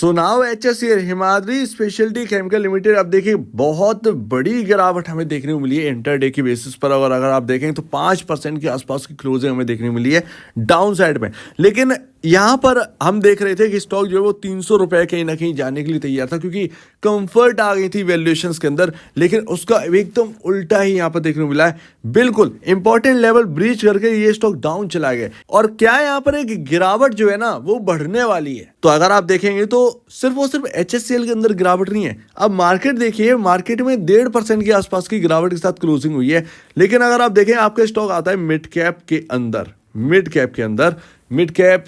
So now HSCL Himadri speciality chemical limited. अब देखिए बहुत बड़ी गिरावट हमें देखने को मिली है इंटरडे की बेसिस पर, और अगर आप देखें तो 5% के आसपास की क्लोजिंग हमें देखने को मिली है डाउन साइड में। लेकिन यहाँ पर हम देख रहे थे कि स्टॉक जो है वो 300 रुपए कहीं ना कहीं जाने के लिए तैयार था, क्योंकि कंफर्ट आ गई थी वैल्यूएशंस के अंदर। लेकिन उसका एकदम उल्टा ही यहाँ पर देखने को मिला है, बिल्कुल इंपॉर्टेंट लेवल ब्रीच करके ये स्टॉक डाउन चला गया। और क्या यहाँ पर एक गिरावट जो है ना वो बढ़ने वाली है। तो अगर आप देखेंगे तो सिर्फ HSCL के अंदर गिरावट नहीं है। अब मार्केट देखिए, मार्केट में 1.5% के आसपास की गिरावट के साथ क्लोजिंग हुई है। लेकिन अगर आप देखें आपका स्टॉक आता है मिड कैप के अंदर, मिड कैप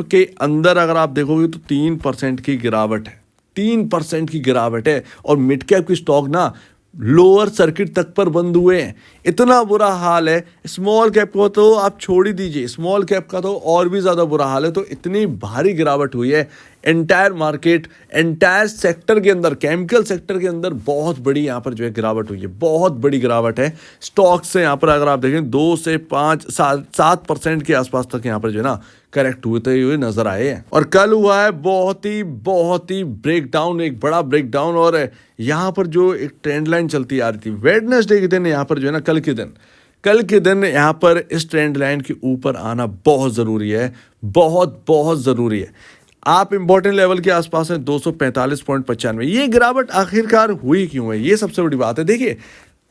के अंदर अगर आप देखोगे तो 3% की गिरावट है, 3% की गिरावट है। और मिड कैप की स्टॉक ना लोअर सर्किट तक पर बंद हुए हैं, इतना बुरा हाल है। स्मॉल कैप को तो आप छोड़ ही दीजिए, स्मॉल कैप का तो और भी ज़्यादा बुरा हाल है। तो इतनी भारी गिरावट हुई है एंटायर मार्केट, एंटायर सेक्टर के अंदर, केमिकल सेक्टर के अंदर बहुत बड़ी यहाँ पर जो है गिरावट हुई है, बहुत बड़ी गिरावट है। स्टॉक से यहाँ पर अगर आप देखें 2 से 5-7% के आसपास तक यहाँ पर जो है ना करेक्ट होते हुए नजर आए हैं। और कल हुआ है बहुत ही ब्रेकडाउन, एक बड़ा ब्रेकडाउन। और यहाँ पर जो एक ट्रेंड लाइन चलती आ रही थी वेडनेसडे के दिन, यहाँ पर जो है ना कल के दिन यहाँ पर इस ट्रेंड लाइन के ऊपर आना बहुत ज़रूरी है, बहुत ज़रूरी है। आप इंपॉर्टेंट लेवल के आसपास है 245.95। ये गिरावट आखिरकार हुई क्यों है, ये सबसे बड़ी बात है। देखिए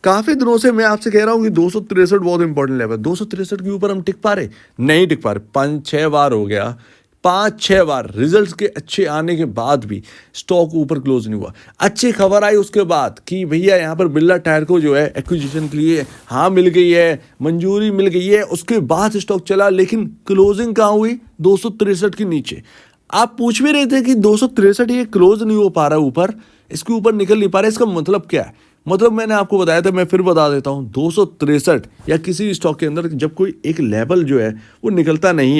काफी दिनों से मैं आपसे कह रहा हूं कि 263 बहुत इंपॉर्टेंट लेवल, 263 के ऊपर हम टिक पा रहे नहीं, टिक पा रहे। 5-6 बार हो गया, 5-6 बार रिजल्ट्स के अच्छे आने के बाद भी स्टॉक ऊपर क्लोज नहीं हुआ। अच्छी खबर आई उसके बाद कि भैया यहाँ पर बिरला टायर को जो है एक्विजिशन के लिए हाँ मिल गई है, मंजूरी मिल गई है, उसके बाद स्टॉक चला। लेकिन क्लोजिंग कहाँ हुई? 263 के नीचे। आप पूछ भी रहे थे कि 263 ये क्लोज नहीं हो पा रहा ऊपर, इसके ऊपर निकल नहीं पा रहा, इसका मतलब क्या है? मतलब मैंने आपको बताया था, मैं फिर बता देता हूँ। 263 या किसी स्टॉक के अंदर जब कोई एक लेवल जो है वो निकलता नहीं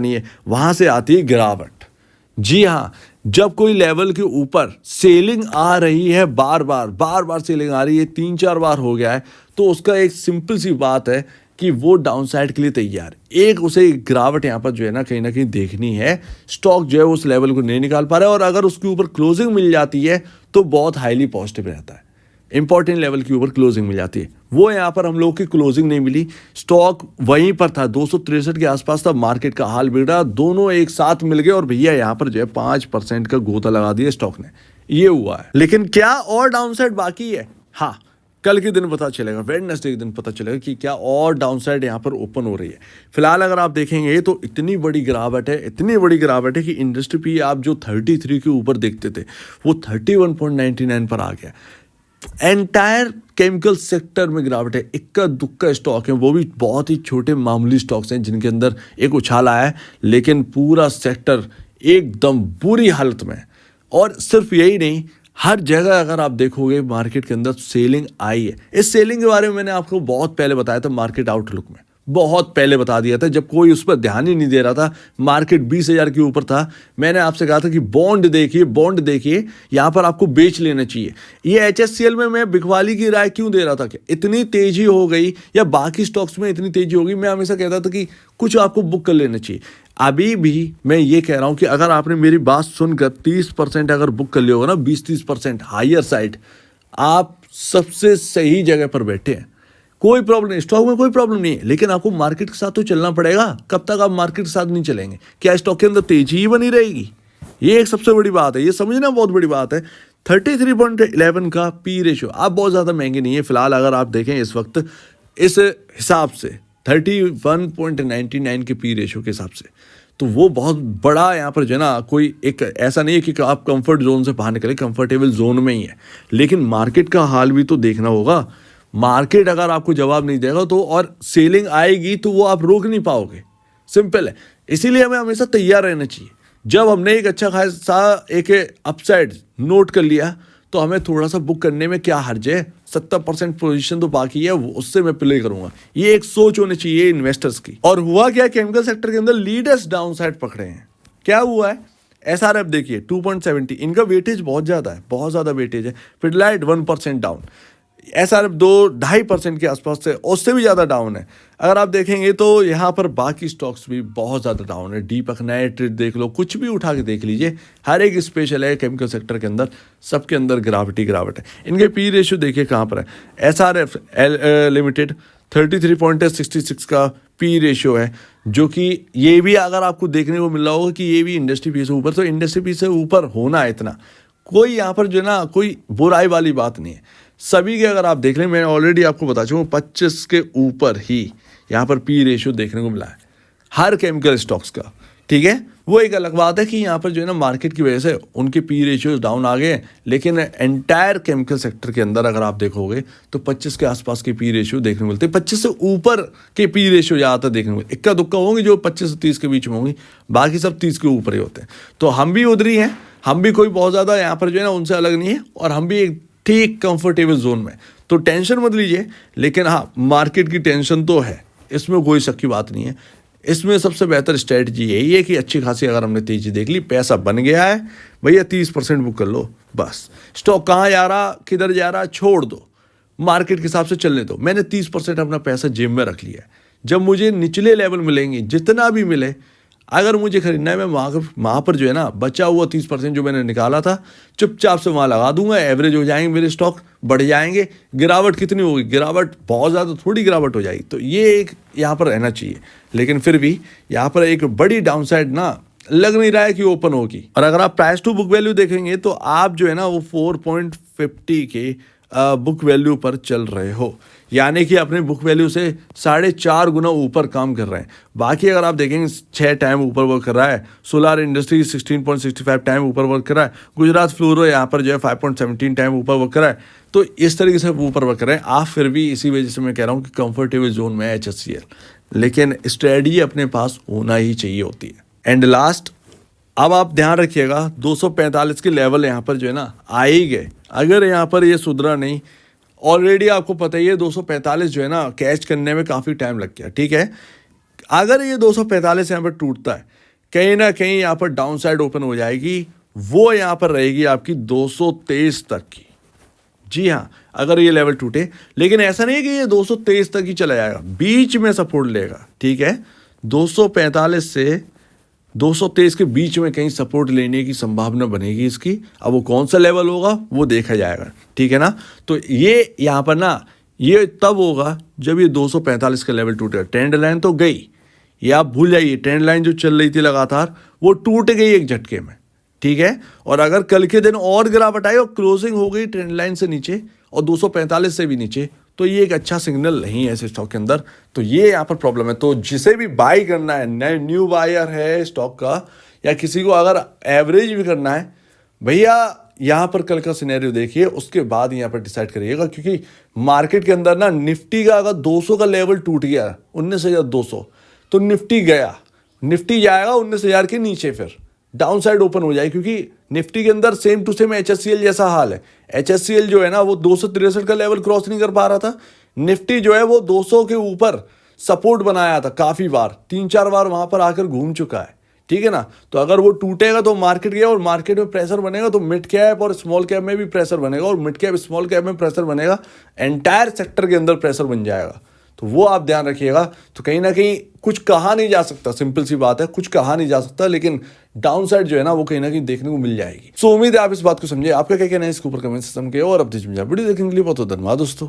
है, वहां से आती है गिरावट। जी हाँ, जब कोई लेवल के ऊपर सेलिंग आ रही है, बार बार सेलिंग आ रही है, 3-4 बार हो गया है, तो उसका एक सिंपल सी बात है कि वो डाउनसाइड के लिए तैयार। एक उसे गिरावट यहाँ पर जो है ना कहीं देखनी है। स्टॉक जो है उस लेवल को नहीं निकाल पा रहा है, और अगर उसके ऊपर क्लोजिंग मिल जाती है तो बहुत हाईली पॉजिटिव रहता है। इंपॉर्टेंट लेवल के ऊपर क्लोजिंग मिल जाती है, वो यहाँ पर हम लोग की क्लोजिंग नहीं मिली। स्टॉक वहीं पर था, 263 के आसपास था। मार्केट का हाल बिगड़ा, दोनों एक साथ मिल गए और भैया यहाँ पर जो है 5% का गोता लगा दिया स्टॉक ने। ये हुआ है। लेकिन क्या और डाउनसाइड बाकी है? हाँ, कल के दिन पता चलेगा, वेडनेसडे के दिन पता चलेगा कि क्या और डाउनसाइड यहाँ पर ओपन हो रही है। फिलहाल अगर आप देखेंगे तो इतनी बड़ी गिरावट है कि इंडस्ट्री पी आप जो 33 के ऊपर देखते थे वो 31.99 पर आ गया। एंटायर केमिकल सेक्टर में गिरावट है। इक्का दुक्का स्टॉक है, वो भी बहुत ही छोटे मामूली स्टॉक्स हैं जिनके अंदर एक उछाल आया है, लेकिन पूरा सेक्टर एकदम बुरी हालत में। और सिर्फ यही नहीं, हर जगह अगर आप देखोगे मार्केट के अंदर सेलिंग आई है। इस सेलिंग के बारे में मैंने आपको बहुत पहले बताया था, मार्केट आउटलुक में बहुत पहले बता दिया था, जब कोई उस पर ध्यान ही नहीं दे रहा था, मार्केट 20,000 के ऊपर था। मैंने आपसे कहा था कि बॉन्ड देखिए यहाँ पर आपको बेच लेना चाहिए। ये HSCL में मैं बिकवाली की राय क्यों दे रहा था कि इतनी तेजी हो गई, या बाकी स्टॉक्स में इतनी तेजी हो गई, मैं हमेशा कहता था कि कुछ आपको बुक कर लेना चाहिए। अभी भी मैं ये कह रहा हूँ कि अगर आपने मेरी बात सुनकर 30% अगर बुक कर लिया होगा ना, 20-30% हायर साइड, आप सबसे सही जगह पर बैठे हैं। कोई प्रॉब्लम नहीं, स्टॉक में कोई प्रॉब्लम नहीं है, लेकिन आपको मार्केट के साथ तो चलना पड़ेगा। कब तक आप मार्केट के साथ नहीं चलेंगे? क्या स्टॉक के अंदर तेजी ही बनी रहेगी? ये एक सबसे बड़ी बात है, ये समझना बहुत बड़ी बात है। 33.11 का पी रेशियो, आप बहुत ज़्यादा महंगे नहीं है। फिलहाल अगर आप देखें इस वक्त इस हिसाब से 31.99 के पी रेशियो के हिसाब से, तो वो बहुत बड़ा यहाँ पर जो है ना, कोई एक ऐसा नहीं है कि आप कंफर्ट जोन से बाहर निकले, कंफर्टेबल जोन में ही है। लेकिन मार्केट का हाल भी तो देखना होगा। मार्केट अगर आपको जवाब नहीं देगा तो, और सेलिंग आएगी तो वो आप रोक नहीं पाओगे, सिंपल है। इसीलिए हमें हमेशा तैयार रहना चाहिए। जब हमने एक अच्छा खासा एक अपसाइड नोट कर लिया तो हमें थोड़ा सा बुक करने में क्या हर्ज है। 70% पोजीशन तो बाकी है, उससे मैं प्ले करूंगा। ये एक सोच होनी चाहिए इन्वेस्टर्स की। और हुआ क्या, केमिकल सेक्टर के अंदर लीडर्स डाउन साइड पकड़े हैं। क्या हुआ है? SRF देखिए 2.70, इनका वेटेज बहुत ज़्यादा है, बहुत ज़्यादा वेटेज है। फिडलाइट 1% डाउन, SRF 2-2.5% के आसपास से, उससे भी ज़्यादा डाउन है। अगर आप देखेंगे तो यहाँ पर बाकी स्टॉक्स भी बहुत ज़्यादा डाउन है। दीपक नाइट्रेट देख लो, कुछ भी उठा के देख लीजिए, हर एक स्पेशल है केमिकल सेक्टर के अंदर, सबके अंदर गिरावट है। इनके पी रेशियो देखिए कहाँ पर है। SRF लिमिटेड 33.66 का पी रेशियो है, जो कि ये भी अगर आपको देखने को मिल रहा होगा कि ये भी इंडस्ट्री पी से ऊपर, तो इंडस्ट्री पी से ऊपर होना है इतना, कोई यहाँ पर जो है ना कोई बुराई वाली बात नहीं है। सभी के अगर आप देख लें, मैं ऑलरेडी आपको बता चुका हूँ 25 के ऊपर ही यहाँ पर पी रेशियो देखने को मिला है हर केमिकल स्टॉक्स का, ठीक है। वो एक अलग बात है कि यहाँ पर जो है ना मार्केट की वजह से उनके पी रेशियोज डाउन आ गए, लेकिन एंटायर केमिकल सेक्टर के अंदर अगर आप देखोगे तो 25 के आसपास के पी रेशियो देखने को मिलते हैं। 25 से ऊपर के पी रेशियो ज़्यादातर देखने को मिलते, इक्का दुक्का होंगे जो 25 से 30 के बीच में होंगी, बाकी सब 30 के ऊपर ही होते हैं। तो हम भी उधर ही हैं, हम भी कोई बहुत ज़्यादा यहाँ पर जो है ना उनसे अलग नहीं है, और हम भी एक ठीक कंफर्टेबल जोन में। तो टेंशन मत लीजिए, लेकिन हाँ मार्केट की टेंशन तो है, इसमें कोई शक की बात नहीं है। इसमें सबसे बेहतर स्ट्रेटजी यही है कि अच्छी खासी अगर हमने तेजी देख ली, पैसा बन गया है भैया, 30% बुक कर लो बस। स्टॉक कहाँ जा रहा, किधर जा रहा, छोड़ दो, मार्केट के हिसाब से चलने दो। मैंने 30% अपना पैसा जेब में रख लिया है। जब मुझे निचले लेवल मिलेंगे, जितना भी मिले, अगर मुझे खरीदना है, मैं वहाँ पर जो है ना बचा हुआ 30% जो मैंने निकाला था, चुपचाप से वहाँ लगा दूंगा। एवरेज हो जाएंगे मेरे स्टॉक, बढ़ जाएंगे। गिरावट कितनी होगी, गिरावट बहुत ज़्यादा थोड़ी गिरावट हो जाएगी, तो ये एक यहाँ पर रहना चाहिए। लेकिन फिर भी यहाँ पर एक बड़ी डाउनसाइड ना लग नहीं रहा है कि ओपन होगी। और अगर आप प्राइस टू बुक वैल्यू देखेंगे तो आप जो है ना वो 4.50 के बुक वैल्यू पर चल रहे हो, यानी कि अपने बुक वैल्यू से 4.5 गुना ऊपर काम कर रहे हैं। बाकी अगर आप देखेंगे 6 टाइम ऊपर वर्क कर रहा है, सोलार इंडस्ट्री 16.65 टाइम ऊपर वर्क कर रहा है, गुजरात फ्लोरो यहाँ पर जो है 5.17 टाइम ऊपर वर्क कर रहा है। तो इस तरीके से ऊपर वर्क कर रहे हैं आप। फिर भी इसी वजह से मैं कह रहा हूँ कि कंफर्टेबल जोन में है HFCL, लेकिन स्ट्रेटजी अपने पास होना ही चाहिए होती है। एंड लास्ट, अब आप ध्यान रखिएगा 245 के लेवल यहाँ पर जो है ना आ ही गए। अगर यहाँ पर ये सुधरा नहीं, ऑलरेडी आपको पता ही है 245 जो है ना कैच करने में काफ़ी टाइम लग गया, ठीक है। अगर ये 245 यहाँ पर टूटता है, कहीं ना कहीं यहाँ पर डाउन साइड ओपन हो जाएगी, वो यहाँ पर रहेगी आपकी 223 तक की। जी हाँ, अगर ये लेवल टूटे, लेकिन ऐसा नहीं है कि ये 223 तक ही चला जाएगा, बीच में सपोर्ट लेगा, ठीक है। 245 से 223 के बीच में कहीं सपोर्ट लेने की संभावना बनेगी इसकी। अब वो कौन सा लेवल होगा वो देखा जाएगा, ठीक है ना। तो ये यहाँ पर ना ये तब होगा जब ये 245 का लेवल टूटेगा। ट्रेंड लाइन तो गई, ये आप भूल जाइए, ट्रेंड लाइन जो चल रही थी लगातार वो टूट गई एक झटके में, ठीक है। और अगर कल के दिन और गिरावट आई और क्लोजिंग हो गई ट्रेंड लाइन से नीचे और 245 से भी नीचे, तो ये एक अच्छा सिग्नल नहीं है इस स्टॉक के अंदर। तो ये यहाँ पर प्रॉब्लम है। तो जिसे भी बाई करना है, नए न्यू बायर है स्टॉक का, या किसी को अगर एवरेज भी करना है, भैया यहाँ पर कल का सिनेरियो देखिए, उसके बाद यहाँ पर डिसाइड करिएगा। क्योंकि मार्केट के अंदर ना निफ्टी का अगर 200 का लेवल टूट गया 19,200, तो निफ्टी गया, निफ्टी जाएगा 19,000 के नीचे, फिर डाउन साइड ओपन हो जाए। क्योंकि निफ्टी के अंदर सेम टू सेम HFCL जैसा हाल है। HFCL जो है ना वो 263 का लेवल क्रॉस नहीं कर पा रहा था। निफ्टी जो है वो 200 के ऊपर सपोर्ट बनाया था काफ़ी बार, 3-4 बार वहां पर आकर घूम चुका है, ठीक है ना। तो अगर वो टूटेगा तो मार्केट गया, और मार्केट में प्रेशर बनेगा तो मिड कैप और स्मॉल कैप में भी प्रेशर बनेगा, और मिड कैप स्मॉल कैप में प्रेशर बनेगा, एंटायर सेक्टर के अंदर प्रेशर बन जाएगा। तो वो आप ध्यान रखिएगा। तो कहीं ना कहीं कुछ कहा नहीं जा सकता, सिंपल सी बात है, कुछ कहा नहीं जा सकता, लेकिन डाउन साइड जो है ना वो कहीं ना कहीं देखने को मिल जाएगी। सो उम्मीद है आप इस बात को समझे। आपका क्या कहना है इसके ऊपर कमेंट सिस्टम के, और अब वीडियो देखने के लिए बहुत धन्यवाद दोस्तों।